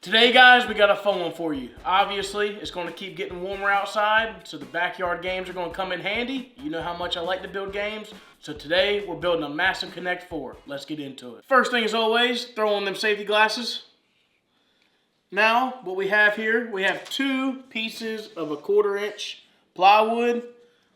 Today, guys, we got a fun one for you. Obviously, it's going to keep getting warmer outside, so the backyard games are going to come in handy. You know how much I like to build games. So today, we're building a massive Connect 4. Let's get into it. First thing, as always, throw on them safety glasses. Now, what we have here, we have 2 pieces of a 1/4 inch plywood.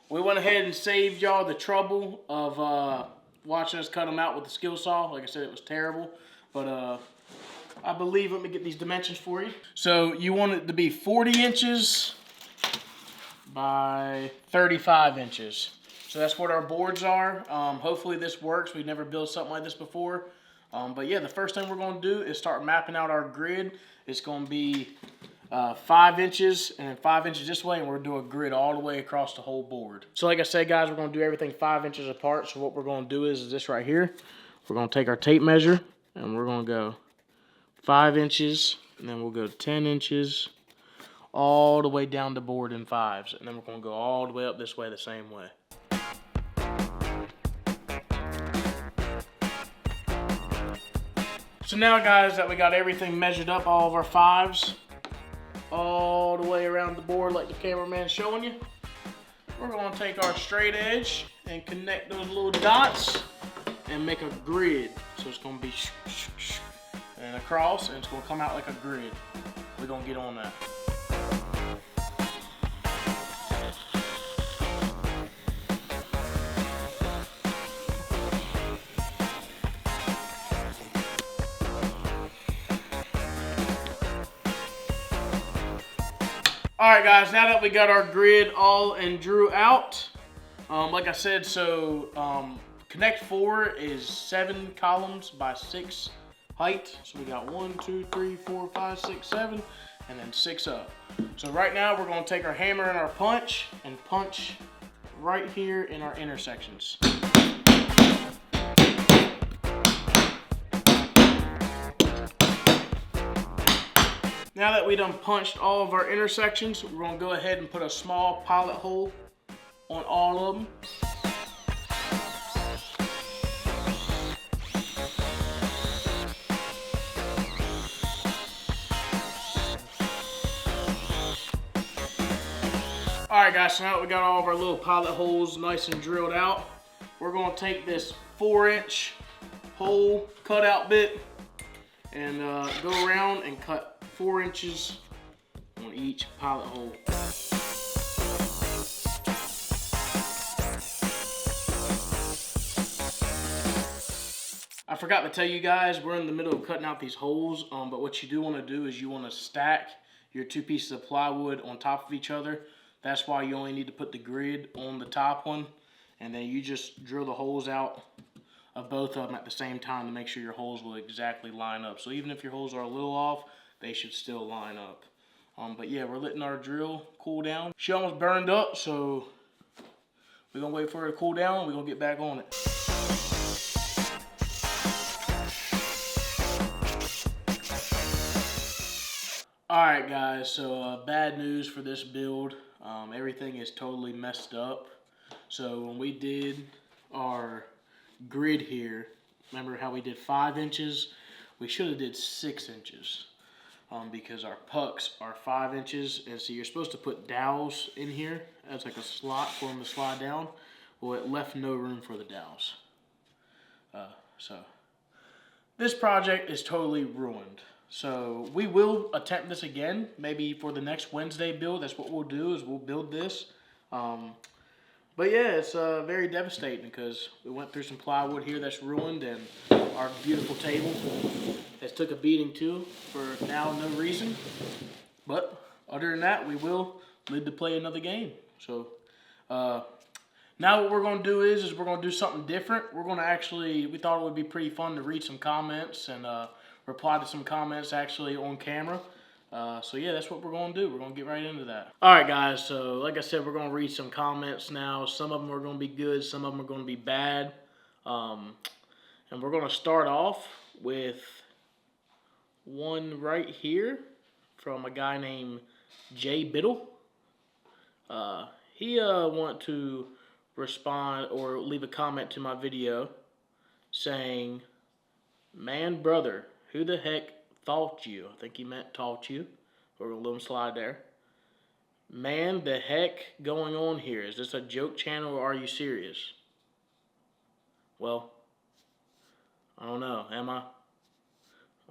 We went ahead and saved y'all the trouble of watching us cut them out with the skill saw. Like I said, it was terrible, but I believe, let me get these dimensions for you. So you want it to be 40 inches by 35 inches. So that's what our boards are. Hopefully this works. We've never built something like this before. But yeah, the first thing we're going to do is start mapping out our grid. It's going to be 5 inches and then 5 inches this way, and we're going to do a grid all the way across the whole board. So like I said, guys, we're going to do everything 5 inches apart. So what we're going to do is this right here. We're going to take our tape measure and we're going to go 5 inches, and then we'll go 10 inches all the way down the board in 5s, and then we're going to go all the way up this way the same way. So now, guys, that we got everything measured up, all of our 5s, all the way around the board like the cameraman's showing you, we're going to take our straight edge and connect those little dots and make a grid. So it's going to be and across, and it's going to come out like a grid. We're going to get on that. Alright, guys, now that we got our grid all and drew out, like I said, so Connect 4 is 7 columns by 6 height. So we got 1, 2, 3, 4, 5, 6, 7, and then 6 up. So right now we're going to take our hammer and our punch and punch right here in our intersections. Now that we done punched all of our intersections, we're going to go ahead and put a small pilot hole on all of them. Alright, guys, so now that we got all of our little pilot holes nice and drilled out, we're going to take this 4-inch hole cutout bit and go around and cut 4 inches on each pilot hole. I forgot to tell you guys, we're in the middle of cutting out these holes, but what you do want to do is you want to stack your 2 pieces of plywood on top of each other. That's why you only need to put the grid on the top one, and then you just drill the holes out of both of them at the same time to make sure your holes will exactly line up. So even if your holes are a little off, they should still line up. But yeah, we're letting our drill cool down. She almost burned up, so we're gonna wait for her to cool down and we're gonna get back on it. Alright, guys, so bad news for this build. Everything is totally messed up. So when we did our grid here, remember how we did 5 inches? We should have did 6 inches because our pucks are 5 inches, and so you're supposed to put dowels in here as like a slot for them to slide down. Well, it left no room for the dowels. So this project is totally ruined. So we will attempt this again, maybe for the next Wednesday build. That's what we'll do, is we'll build this. But yeah, it's very devastating because we went through some plywood here that's ruined, and our beautiful table has took a beating too for now no reason. But other than that, we will live to play another game. So now what we're going to do is we're going to do something different. We're going to actually, we thought it would be pretty fun to read some comments and reply to some comments actually on camera. So yeah, that's what we're going to do. We're going to get right into that. Alright, guys, so like I said, we're going to read some comments now. Some of them are going to be good, some of them are going to be bad. And we're going to start off with one right here from a guy named Jay Biddle. He wanted to respond or leave a comment to my video saying, "Man, brother, who the heck thought you. I think he meant taught you. We're going to let him slide there. Man, the heck going on here? Is this a joke channel or are you serious? Well, I don't know. Am I?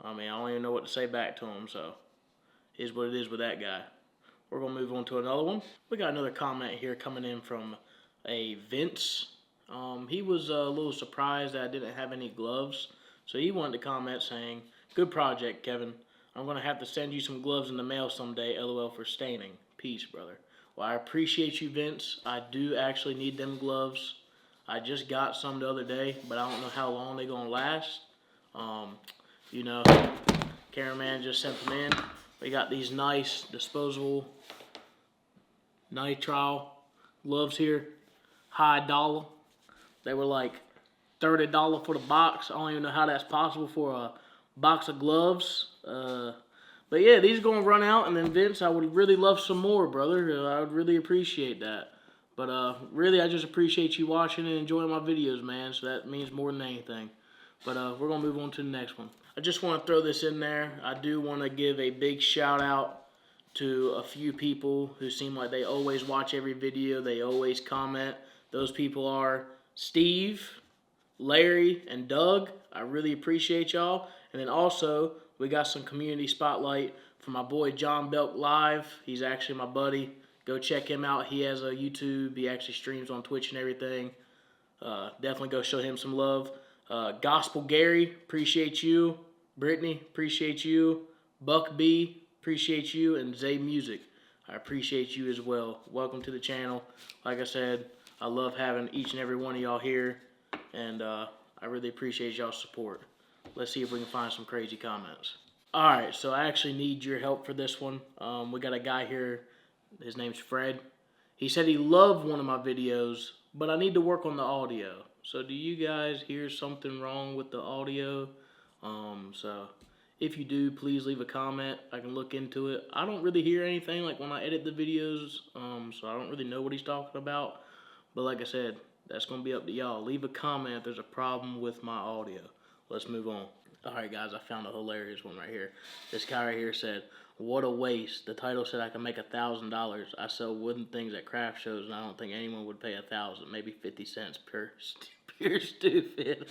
I mean, I don't even know what to say back to him, so is what it is with that guy. We're going to move on to another one. We got another comment here coming in from a Vince. He was a little surprised that I didn't have any gloves, so he wanted to comment saying, "Good project, Kevin. I'm going to have to send you some gloves in the mail someday, LOL for staining. Peace, brother." Well, I appreciate you, Vince. I do actually need them gloves. I just got some the other day, but I don't know how long they're going to last. You know, cameraman just sent them in. We got these nice disposable nitrile gloves here. High dollar. They were like $30 for the box. I don't even know how that's possible for a box of gloves. But yeah, these are going to run out. And then Vince, I would really love some more, brother. I would really appreciate that. But really, I just appreciate you watching and enjoying my videos, man. So that means more than anything. But we're going to move on to the next one. I just want to throw this in there. I do want to give a big shout out to a few people who seem like they always watch every video. They always comment. Those people are Steve, Larry, and Doug. I really appreciate y'all. And then also, we got some community spotlight for my boy John Belk Live. He's actually my buddy. Go check him out. He has a YouTube. He actually streams on Twitch and everything. Definitely go show him some love. Gospel Gary, appreciate you. Brittany, appreciate you. Buck B, appreciate you. And Zay Music, I appreciate you as well. Welcome to the channel. Like I said, I love having each and every one of y'all here. And I really appreciate y'all's support. Let's see if we can find some crazy comments. Alright, so I actually need your help for this one. We got a guy here. His name's Fred. He said he loved one of my videos, but I need to work on the audio. So do you guys hear something wrong with the audio? So if you do, please leave a comment. I can look into it. I don't really hear anything like when I edit the videos, so I don't really know what he's talking about. But like I said, that's going to be up to y'all. Leave a comment if there's a problem with my audio. Let's move on. Alright guys, I found a hilarious one right here. This guy right here said, "What a waste. The title said I can make $1,000. I sell wooden things at craft shows and I don't think anyone would pay $1,000. Maybe 50 cents per pure stupid."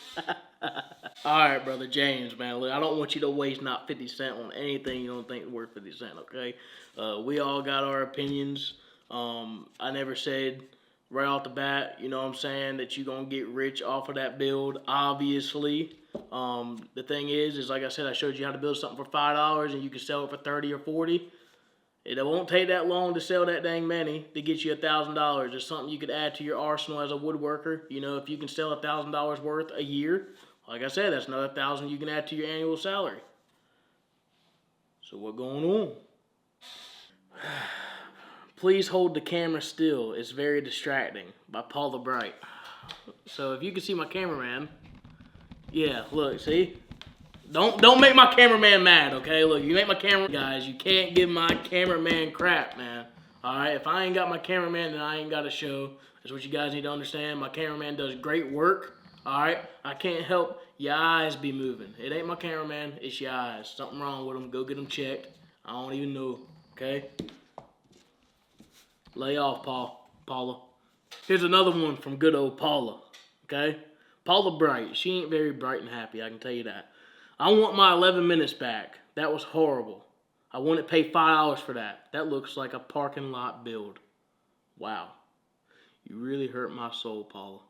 Alright, brother James, man. Look, I don't want you to waste not 50 cents on anything you don't think is worth 50 cents, okay? We all got our opinions. I never said right off the bat, you know what I'm saying, that you're going to get rich off of that build, obviously. The thing is like I said, I showed you how to build something for $5 and you can sell it for 30 or 40. It won't take that long to sell that dang many to get you $1,000. It's something you could add to your arsenal as a woodworker. You know, if you can sell $1,000 worth a year, like I said, that's another $1,000 you can add to your annual salary. So what's going on? Please hold the camera still. It's very distracting. By Paula Bright. So if you can see my cameraman, yeah, look, see? Don't make my cameraman mad, okay? Look, you make my camera, guys, you can't give my cameraman crap, man. Alright, if I ain't got my cameraman, then I ain't got a show. That's what you guys need to understand. My cameraman does great work. Alright, I can't help your eyes be moving. It ain't my cameraman, it's your eyes. Something wrong with them, go get them checked. I don't even know, okay? Lay off, Paula. Here's another one from good old Paula, okay? Paula Bright. She ain't very bright and happy, I can tell you that. "I want my 11 minutes back. That was horrible. I wouldn't pay $5 for that. That looks like a parking lot build." Wow. You really hurt my soul, Paula.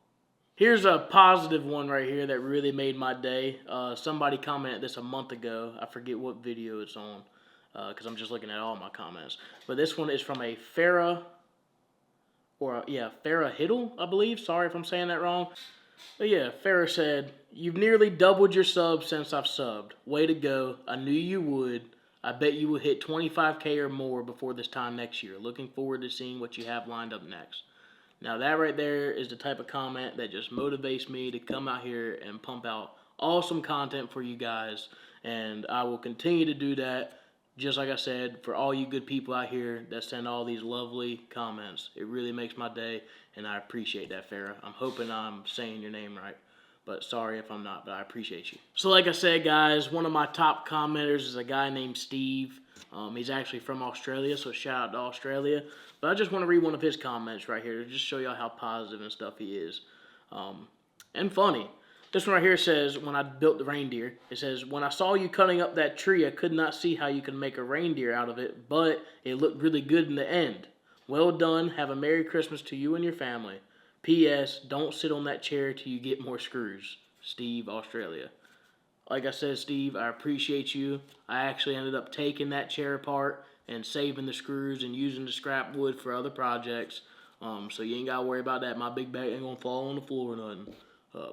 Here's a positive one right here that really made my day. Somebody commented this a month ago. I forget what video it's on because I'm just looking at all my comments. But this one is from a Farah Hiddle, I believe. Sorry if I'm saying that wrong. But yeah, Farah said, "You've nearly doubled your subs since I've subbed. Way to go. I knew you would. I bet you will hit 25K or more before this time next year. Looking forward to seeing what you have lined up next." Now that right there is the type of comment that just motivates me to come out here and pump out awesome content for you guys. And I will continue to do that. Just like I said, for all you good people out here that send all these lovely comments. It really makes my day, and I appreciate that, Farah. I'm hoping I'm saying your name right. But sorry if I'm not, but I appreciate you. So like I said, guys, one of my top commenters is a guy named Steve. He's actually from Australia, so shout out to Australia. But I just want to read one of his comments right here to just show y'all how positive and stuff he is. And funny. This one right here says, when I built the reindeer, it says, when I saw you cutting up that tree, I could not see how you could make a reindeer out of it, but it looked really good in the end. Well done. Have a Merry Christmas to you and your family. P.S. Don't sit on that chair till you get more screws. Steve, Australia. Like I said, Steve, I appreciate you. I actually ended up taking that chair apart and saving the screws and using the scrap wood for other projects. So you ain't got to worry about that. My big bag ain't going to fall on the floor or nothing.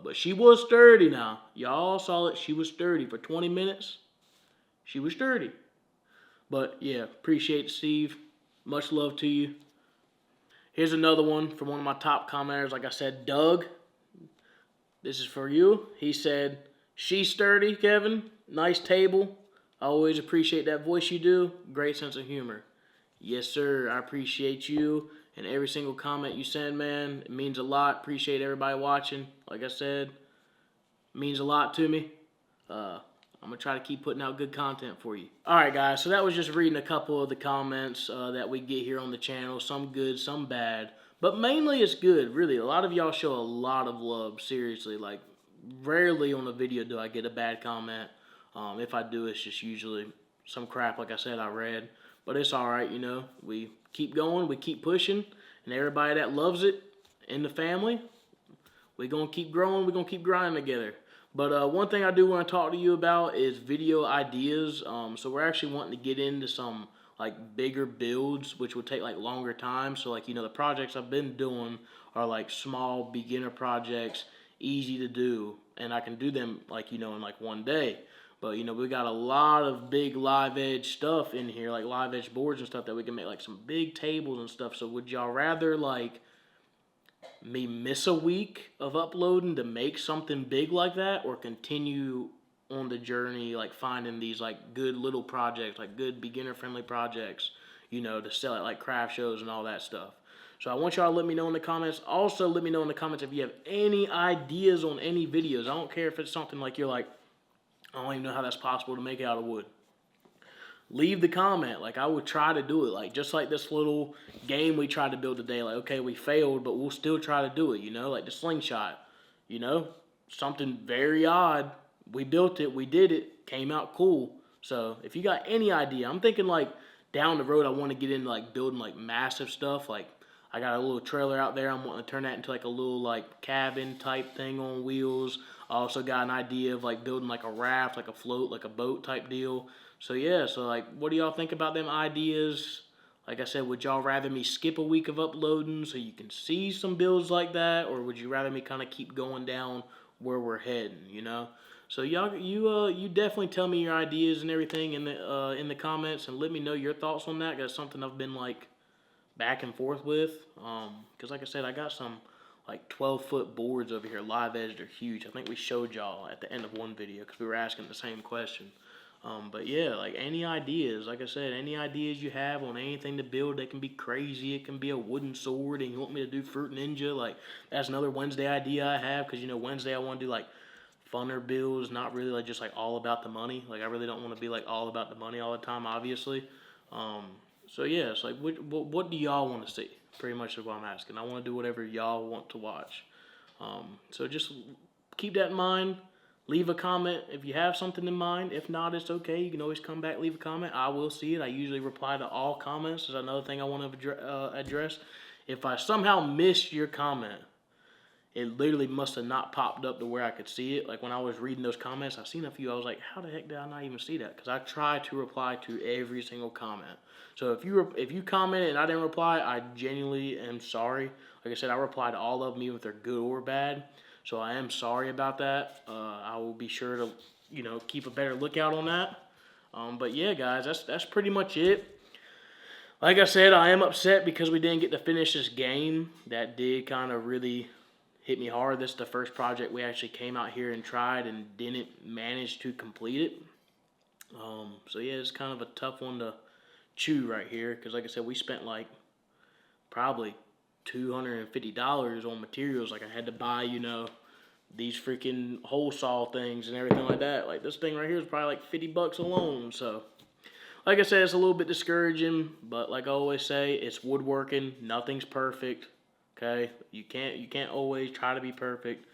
But she was sturdy now. Y'all saw it. She was sturdy. For 20 minutes, she was sturdy. But, yeah, appreciate it, Steve. Much love to you. Here's another one from one of my top commenters. Like I said, Doug. This is for you. He said, she's sturdy, Kevin. Nice table. I always appreciate that voice you do. Great sense of humor. Yes, sir. I appreciate you and every single comment you send, man. It means a lot. Appreciate everybody watching. Like I said, it means a lot to me. I'm going to try to keep putting out good content for you. Alright, guys. So that was just reading a couple of the comments that we get here on the channel. Some good, some bad. But mainly it's good, really. A lot of y'all show a lot of love, seriously. Like, rarely on a video do I get a bad comment. If I do, it's just usually some crap, like I said, I read. But it's alright, you know. We keep going, we keep pushing. And everybody that loves it in the family, we're going to keep growing, we're going to keep grinding together. But one thing I do want to talk to you about is video ideas. So we're actually wanting to get into some like bigger builds, which would take like longer time. So like, you know, the projects I've been doing are like small beginner projects, easy to do, and I can do them like, you know, in like one day. But, you know, we got a lot of big live edge stuff in here, like live edge boards and stuff that we can make like some big tables and stuff. So would y'all rather like me miss a week of uploading to make something big like that, or continue on the journey like finding these like good little projects, like good beginner friendly projects, you know, to sell at like craft shows and all that stuff? So I want y'all to let me know in the comments. Also, let me know in the comments if you have any ideas on any videos. I don't care if it's something like you're like, I don't even know how that's possible to make out of wood. Leave the comment. Like, I would try to do it. Like, just like this little game we tried to build today. Like, okay, we failed, but we'll still try to do it, you know? Like the slingshot, you know? Something very odd. We built it. We did it. Came out cool. So, if you got any idea, I'm thinking, like, down the road, I want to get into, like, building, like, massive stuff. Like, I got a little trailer out there. I'm wanting to turn that into, like, a little, like, cabin type thing on wheels. I also got an idea of, like, building, like, a raft, like a float, like a boat type deal. So, yeah, so, like, what do y'all think about them ideas? Like I said, would y'all rather me skip a week of uploading so you can see some builds like that? Or would you rather me kind of keep going down where we're heading, you know? So, y'all, you definitely tell me your ideas and everything in the comments, and let me know your thoughts on that. That's something I've been, like, back and forth with. Because, like I said, I got some, like, 12-foot boards over here. Live edge, they're huge. I think we showed y'all at the end of one video because we were asking the same question. But yeah, like any ideas, like I said, any ideas you have on anything to build that can be crazy. It can be a wooden sword and you want me to do Fruit Ninja. Like, that's another Wednesday idea I have, because, you know, Wednesday I want to do like funner builds, not really like just like all about the money. Like, I really don't want to be like all about the money all the time, obviously. So yeah, it's like, what do y'all want to see? Pretty much is what I'm asking. I want to do whatever y'all want to watch. So just keep that in mind. Leave a comment if you have something in mind. If not, it's okay. You can always come back, leave a comment. I will see it. I usually reply to all comments. There's another thing I want to address. If I somehow missed your comment, it literally must have not popped up to where I could see it. Like, when I was reading those comments, I seen a few. I was like, how the heck did I not even see that? Because I try to reply to every single comment. So if you commented and I didn't reply, I genuinely am sorry. Like I said, I reply to all of them, even if they're good or bad. So I am sorry about that. I will be sure to, you know, keep a better lookout on that. But yeah, guys, that's pretty much it. Like I said, I am upset because we didn't get to finish this game. That did kind of really hit me hard. This is the first project we actually came out here and tried and didn't manage to complete it. So yeah, it's kind of a tough one to chew right here, because like I said, we spent like probably $250 on materials. Like, I had to buy, you know, these freaking hole saw things and everything like that. Like this thing right here is probably like $50 alone. So, like I said, it's a little bit discouraging, but like I always say, it's woodworking. Nothing's perfect. Okay, you can't always try to be perfect.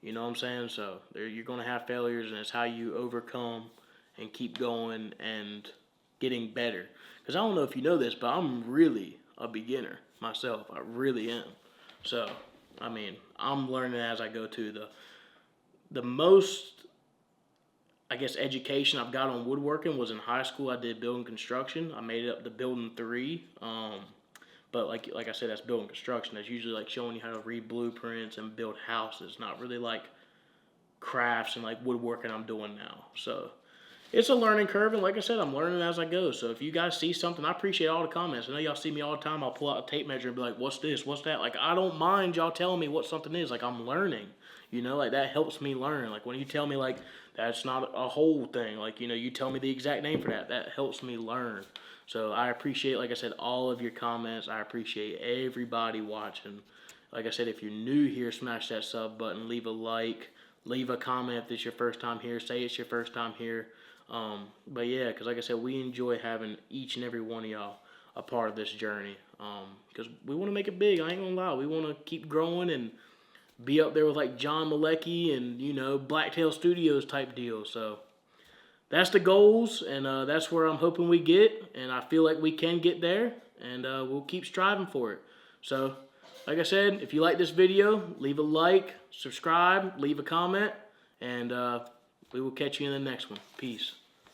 You know what I'm saying? So you're gonna have failures, and it's how you overcome and keep going and getting better. Because I don't know if you know this, but I'm really a beginner myself. I really am. So, I mean, I'm learning as I go too. The most, I guess, education I've got on woodworking was in high school. I did building construction. I made it up to building 3. But like I said, that's building construction. That's usually like showing you how to read blueprints and build houses, not really like crafts and like woodworking I'm doing now. So it's a learning curve, and like I said, I'm learning as I go. So if you guys see something, I appreciate all the comments. I know y'all see me all the time. I'll pull out a tape measure and be like, what's this? What's that? Like, I don't mind y'all telling me what something is. Like, I'm learning. You know, like that helps me learn. Like when you tell me like that's not a whole thing, like, you know, you tell me the exact name for that. That helps me learn. So I appreciate, like I said, all of your comments. I appreciate everybody watching. Like I said, if you're new here, smash that sub button, leave a like, leave a comment if it's your first time here. Say it's your first time here. But yeah, because like I said, we enjoy having each and every one of y'all a part of this journey. Because we want to make it big. I ain't gonna lie. We want to keep growing and be up there with like John Malecki and, you know, Blacktail Studios type deal. So that's the goals, and that's where I'm hoping we get, and I feel like we can get there, and we'll keep striving for it. So, like I said, if you like this video, leave a like, subscribe, leave a comment, and we will catch you in the next one. Peace.